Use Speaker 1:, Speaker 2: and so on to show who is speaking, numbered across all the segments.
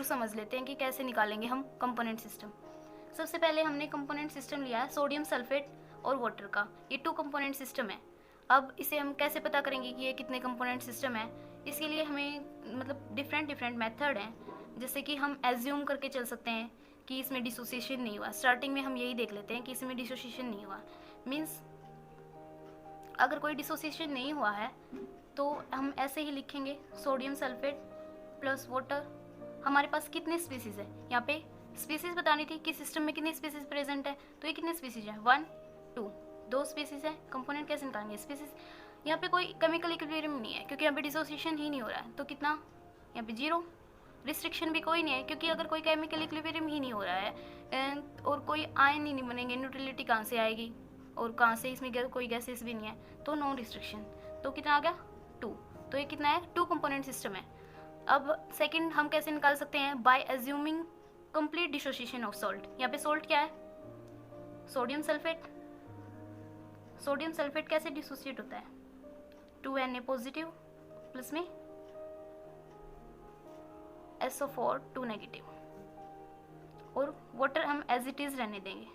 Speaker 1: समझ लेते हैं कि कैसे निकालेंगे हम कंपोनेंट सिस्टम। सबसे पहले हमने कंपोनेंट सिस्टम लिया है सोडियम सल्फेट और वाटर का, ये 2 कंपोनेंट सिस्टम है। अब इसे हम कैसे पता करेंगे कि ये कितने कंपोनेंट सिस्टम है? इसके लिए हमें मतलब डिफरेंट मेथड हैं, जैसे कि हम एज्यूम करके चल सकते हैं कि इसमें डिसोसिएशन नहीं हुआ। स्टार्टिंग में हम यही देख लेते हैं कि इसमें डिसोसिएशन नहीं हुआ, मीन्स अगर कोई डिसोसिएशन नहीं हुआ है तो हम ऐसे ही लिखेंगे सोडियम सल्फेट प्लस वाटर। हमारे पास कितने स्पीसीज है, यहाँ पे स्पीसीज बतानी थी कि सिस्टम में कितनी स्पीसीज प्रेजेंट है, तो ये कितने स्पीसीज है 1 2, 2 स्पीसीज है। कंपोनेंट कैसे निकालेंगे? स्पीसीज, यहाँ पे कोई केमिकल इक्विलिब्रियम नहीं है क्योंकि यहाँ पे डिसोसिएशन ही नहीं हो रहा है, तो कितना यहाँ पे 0। रिस्ट्रिक्शन भी कोई नहीं है क्योंकि अगर कोई केमिकल इक्विलिब्रियम ही नहीं हो रहा है और कोई आयन ही नहीं बनेंगे, न्यूट्रलिटी कहाँ से आएगी और कहाँ से इसमें कोई गैसेस भी नहीं है, तो नो रिस्ट्रिक्शन। तो कितना आ गया 2। तो ये कितना है 2 कंपोनेंट सिस्टम है। अब सेकंड हम कैसे निकाल सकते हैं? By assuming complete dissociation of salt. यहाँ पे सॉल्ट क्या है? Sodium sulphate. सोडियम सल्फेट कैसे डिसोसिएट होता है? 2Na पॉजिटिव प्लस में SO4 2 नेगेटिव। और वाटर हम एज इट इज़ रहने देंगे।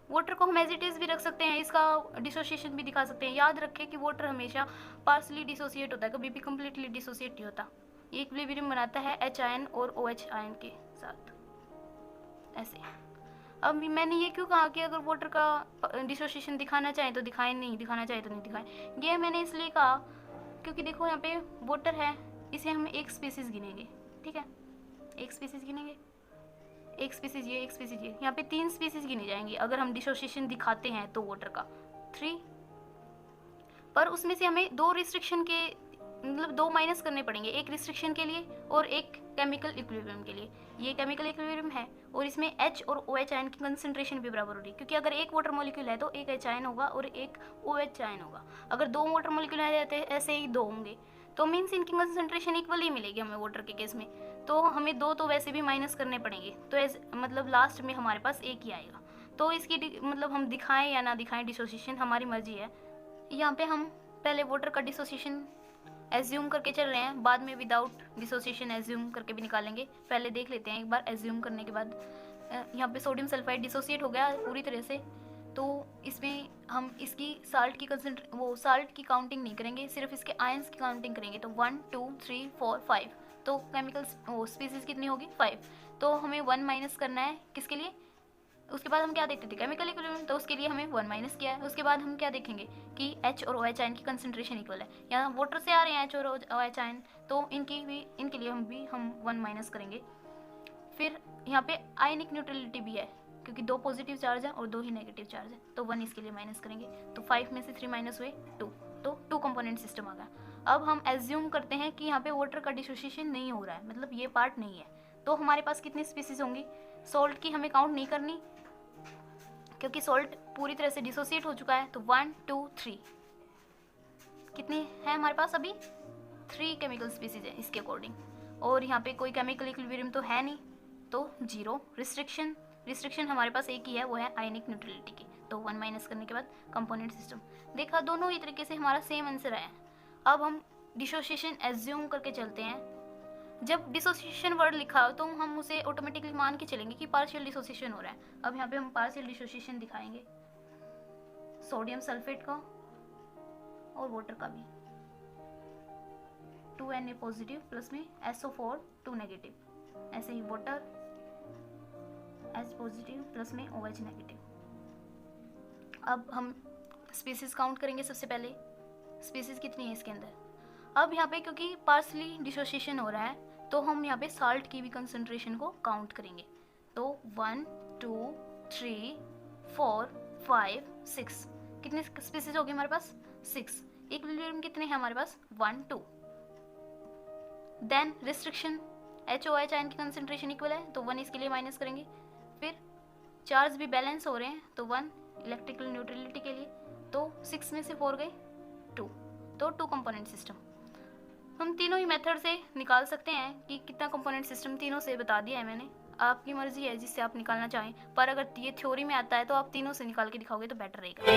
Speaker 1: वाटर को हम एज इट इज़ भी रख सकते हैं, इसका डिसोसिएशन भी दिखा सकते हैं। याद रखें कि वाटर हमेशा पार्सली डिसोसिएट होता है, कभी भी कम्प्लीटली डिसोसिएट नहीं होता। ये इक्विलिब्रियम बनाता है H आयन और OH आयन के साथ, ऐसे। अब मैंने ये क्यों कहा कि अगर वाटर का डिसोसिएशन दिखाना चाहें तो दिखाएं, नहीं दिखाना चाहें तो नहीं दिखाएं। ये मैंने इसलिए कहा क्योंकि देखो यहाँ पे वाटर है, इसे हम एक स्पीसीज गिनेंगे, ठीक है, एक स्पीसीज गिनेंगे, एक स्पीसीज ये, एक स्पीसीज ये, यहाँ पे 3 स्पीसीज गिनी जाएंगी अगर हम डिसोसिएशन दिखाते हैं तो वाटर का 3। पर उसमें से हमें 2 रिस्ट्रिक्शन के मतलब 2 माइनस करने पड़ेंगे, एक रिस्ट्रिक्शन के लिए और एक केमिकल इक्विलिब्रियम के लिए। ये केमिकल इक्विलिब्रियम है और इसमें H और OH आयन की कंसंट्रेशन भी बराबर हो रही है, क्योंकि अगर एक वाटर मॉलिक्यूल है तो एक H आयन होगा और एक OH आयन होगा। अगर 2 वाटर मॉलिक्यूल है तो ऐसे ही 2 होंगे, तो मीन्स इनकी कंसंट्रेशन इक्वल ही मिलेगी हमें वाटर के केस में। तो हमें 2 तो वैसे भी माइनस करने पड़ेंगे, तो मतलब लास्ट में हमारे पास एक ही आएगा। तो इसकी मतलब हम दिखाएं या ना दिखाएं डिसोसिएशन हमारी मर्जी है। यहाँ पे हम पहले वाटर का डिसोसिएशन एज्यूम करके चल रहे हैं, बाद में विदाउट डिसोसिएशन एज्यूम करके भी निकालेंगे। पहले देख लेते हैं एक बार एज्यूम करने के बाद। यहाँ पे सोडियम सल्फाइड डिसोसिएट हो गया पूरी तरह से, तो इसमें हम इसकी साल्ट की काउंटिंग नहीं करेंगे, सिर्फ इसके आयंस की काउंटिंग करेंगे। तो 1 2 3 4 5, तो केमिकल स्पीसीज कितनी होगी 5। तो हमें 1 माइनस करना है, किसके लिए? उसके बाद हम क्या देखते थे केमिकल इक्विलिब्रियम, तो उसके लिए हमें 1 माइनस किया है। उसके बाद हम क्या देखेंगे कि H और OH आयन की कंसंट्रेशन इक्वल है, यहाँ वाटर से आ रहे हैं H और OH आयन, तो इनके लिए हम 1 माइनस करेंगे। फिर यहाँ पे आयनिक न्यूट्रलिटी भी है क्योंकि 2 पॉजिटिव चार्ज है और 2 ही नेगेटिव चार्ज है, तो 1 इसके लिए माइनस करेंगे। तो 5 में से 3 माइनस हुए 2, तो 2 कंपोनेंट सिस्टम आ गया। अब हम एज्यूम करते हैं कि यहाँ पे वाटर का डिसोसिएशन नहीं हो रहा है, मतलब ये पार्ट नहीं है, तो हमारे पास कितनी स्पीसीज होंगी? सॉल्ट की हमें काउंट नहीं करनी क्योंकि सॉल्ट पूरी तरह से डिसोसिएट हो चुका है। तो 1 2 3 कितने हैं हमारे पास? अभी 3 केमिकल स्पीसीज है इसके अकॉर्डिंग, और यहाँ पे कोई केमिकल इक्विलिब्रियम तो है नहीं, तो 0 रिस्ट्रिक्शन हमारे पास एक ही है, वो है आयनिक न्यूट्रलिटी की। तो 1 माइनस करने के बाद कंपोनेंट सिस्टम। देखा, दोनों ही तरीके से हमारा सेम आंसर आया। अब हम डिसोसिएशन एज्यूम करके चलते हैं। जब डिसोसिएशन वर्ड लिखा हो तो हम उसे ऑटोमेटिकली मान के चलेंगे कि पार्शियल डिसोसिएशन हो रहा है। अब यहाँ पे हम पार्शियल डिसोसिएशन दिखाएंगे सोडियम सल्फेट का और वाटर का भी। 2Na पॉजिटिव प्लस में SO4 2 नेगेटिव, ऐसे ही वाटर H पॉजिटिव प्लस में OH नेगेटिव। अब हम स्पीसीज काउंट करेंगे। सबसे पहले स्पीसीज कितनी है इसके अंदर? अब यहाँ पे क्योंकि पार्सली डिसोसिएशन हो रहा है तो हम यहाँ पे साल्ट की भी कंसंट्रेशन को काउंट करेंगे। तो 1 2 3 4 5 6, कितने स्पीसीज होगी हमारे पास? 6। इक्विलिब्रियम कितने हैं हमारे पास? 1 2। देन रिस्ट्रिक्शन HOH आयन की कंसंट्रेशन इक्वल है, तो 1 इसके लिए माइनस करेंगे। फिर चार्ज भी बैलेंस हो रहे हैं, तो 1 इलेक्ट्रिकल न्यूट्रलिटी के लिए, तो 6 में से 4 गए 2, तो 2 कंपोनेंट सिस्टम। हम तीनों ही मेथड से निकाल सकते हैं कि कितना कंपोनेंट सिस्टम, तीनों से बता दिया है मैंने। आपकी मर्जी है जिससे आप निकालना चाहें, पर अगर ये थ्योरी में आता है तो आप तीनों से निकाल के दिखाओगे तो बेटर रहेगा।